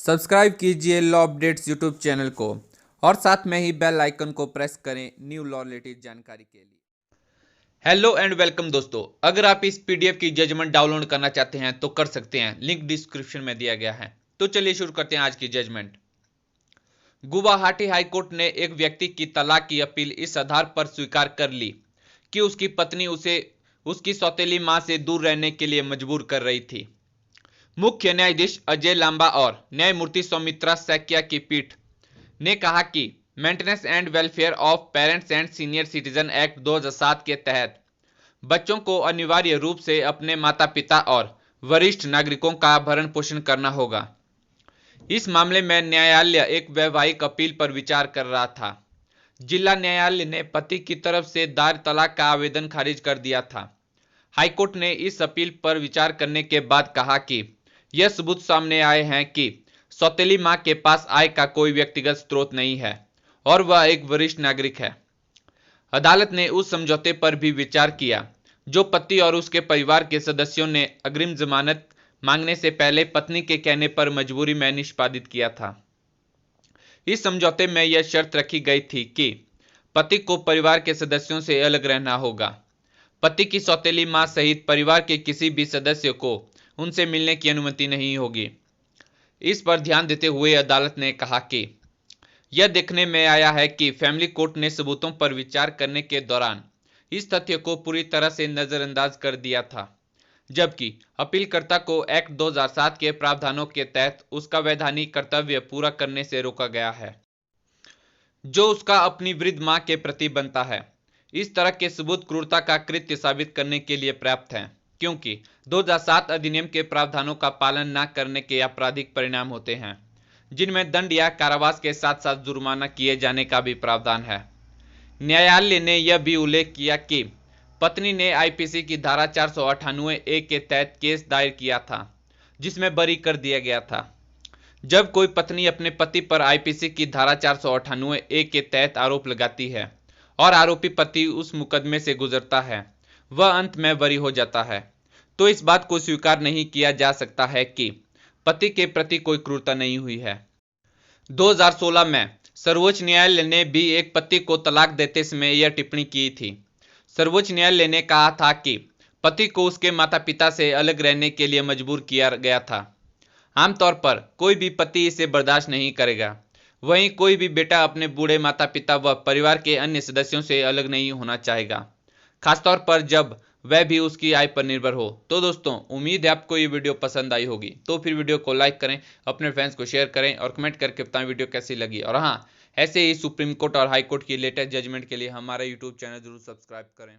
Subscribe कीजिए law updates YouTube channel को और साथ में ही बेल आइकन को प्रेस करें न्यू लॉ रिलेटेड जानकारी के लिए। हेलो एंड वेलकम दोस्तों, अगर आप इस पीडीएफ की जजमेंट डाउनलोड करना चाहते हैं तो कर सकते हैं, लिंक डिस्क्रिप्शन में दिया गया है। तो चलिए शुरू करते हैं आज की जजमेंट। गुवाहाटी हाईकोर्ट ने एक व्यक्ति की तलाक की अपील इस आधार पर स्वीकार कर ली कि उसकी पत्नी उसे उसकी सौतेली मां से दूर रहने के लिए मजबूर कर रही थी। मुख्य न्यायाधीश अजय लांबा और न्यायमूर्ति सौमित्रा सैकिया की पीठ ने कहा कि maintenance and welfare of parents and senior citizen act 2007 के तहत बच्चों को अनिवार्य रूप से अपने माता पिता और वरिष्ठ नागरिकों का भरण पोषण करना होगा। इस मामले में न्यायालय एक वैवाहिक अपील पर विचार कर रहा था। जिला न्यायालय ने पति की तरफ से दायर तलाक का आवेदन खारिज कर दिया था। हाईकोर्ट ने इस अपील पर विचार करने के बाद कहा कि यह सबूत सामने आए हैं कि सौतेली मां के पास आय का कोई व्यक्तिगत स्रोत नहीं है और वह एक वरिष्ठ नागरिक है। अदालत ने उस समझौते पर भी विचार किया जो पति और उसके परिवार के सदस्यों ने अग्रिम जमानत मांगने से पहले पत्नी के कहने पर मजबूरी में निष्पादित किया था। इस समझौते में यह शर्त रखी गई थी कि पति को परिवार के सदस्यों से अलग रहना होगा। पति की सौतेली मां सहित परिवार के किसी भी सदस्य को उनसे मिलने की अनुमति नहीं होगी। इस पर ध्यान देते हुए अदालत ने कहा कि यह देखने में आया है कि फैमिली कोर्ट ने सबूतों पर विचार करने के दौरान इस तथ्य को पूरी तरह से नजरअंदाज कर दिया था, जबकि अपीलकर्ता को एक्ट 2007 के प्रावधानों के तहत उसका वैधानिक कर्तव्य पूरा करने से रोका गया है जो उसका अपनी वृद्ध मां के प्रति बनता है। इस तरह के सबूत क्रूरता का कृत्य साबित करने के लिए पर्याप्त हैं, क्योंकि 2007 अधिनियम के प्रावधानों का पालन न करने के आपराधिक परिणाम होते हैं, जिनमें दंड या कारावास के साथ साथ जुर्माना किए जाने का भी प्रावधान है। न्यायालय ने यह भी उल्लेख किया कि पत्नी ने आईपीसी की धारा 498 ए के तहत केस दायर किया था, जिसमें बरी कर दिया गया था। जब कोई पत्नी अपने पति पर आईपीसी की धारा 498 ए के तहत आरोप लगाती है और आरोपी पति उस मुकदमे से गुजरता है, वह अंत में बरी हो जाता है, तो इस बात को स्वीकार नहीं किया जा सकता है कि पति के प्रति कोई क्रूरता नहीं हुई है। 2016 में सर्वोच्च न्यायालय ने भी एक पति को तलाक देते समय यह टिप्पणी की थी। सर्वोच्च न्यायालय ने कहा था कि पति को उसके माता पिता से अलग रहने के लिए मजबूर किया गया था। आमतौर पर कोई भी पति इसे बर्दाश्त नहीं करेगा। वहीं कोई भी बेटा अपने बूढ़े माता पिता व परिवार के अन्य सदस्यों से अलग नहीं होना चाहेगा, खासतौर पर जब वह भी उसकी आय पर निर्भर हो। तो दोस्तों, उम्मीद है आपको ये वीडियो पसंद आई होगी। तो फिर वीडियो को लाइक करें, अपने फ्रेंड्स को शेयर करें और कमेंट करके बताएं वीडियो कैसी लगी। और हाँ, ऐसे ही सुप्रीम कोर्ट और हाई कोर्ट की लेटेस्ट जजमेंट के लिए हमारा यूट्यूब चैनल जरूर सब्सक्राइब करें।